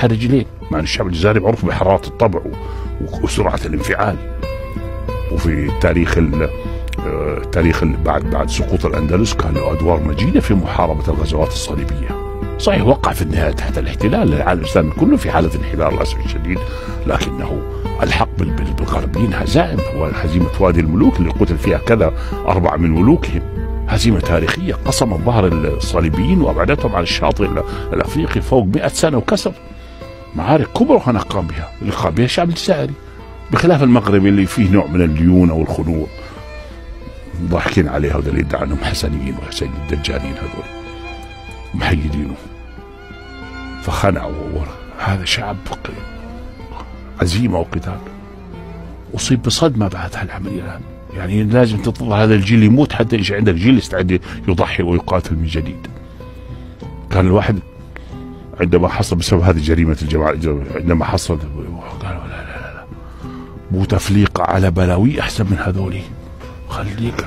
فاتحة رجلين، مع أن الشعب الجزائري معروف بحرارة الطبع وسرعة الانفعال. وفي تاريخ بعد سقوط الأندلس كان له أدوار مجيدة في محاربة الغزوات الصليبية. صحيح وقع في النهاية تحت الاحتلال، العالم الإسلامي كله في حالة انحدار للأسف الشديد، لكنه الحق بالغربيين هزائم. وهزيمة وادي الملوك اللي قتل فيها كذا 4 من ملوكهم، هزيمة تاريخية قصمت ظهر الصليبيين وأبعدتهم عن الشاطئ الأفريقي فوق 100 سنة وكسر. معارك كبرى هنا قام بها، اللي قام بها الشعب الجزائري، بخلاف المغرب اللي فيه نوع من الليونة والخنوع، ضاحكين عليها وده اللي يدعي انهم حسنيين وحسين الدجالين هذول محيدينه، فخنعوا. هذا شعب عزيمة وقتال، أصيب بصدمة بعد هالعملية الآن. يعني لازم تنتظر هذا الجيل يموت حتى يجي عندك جيل يستعد يضحي ويقاتل من جديد. كان الواحد عندما حصل بسبب هذه جريمة الجماعة، عندما حصل قالوا لا بوتفليقة على بلاوي أحسن من هذولي، خليك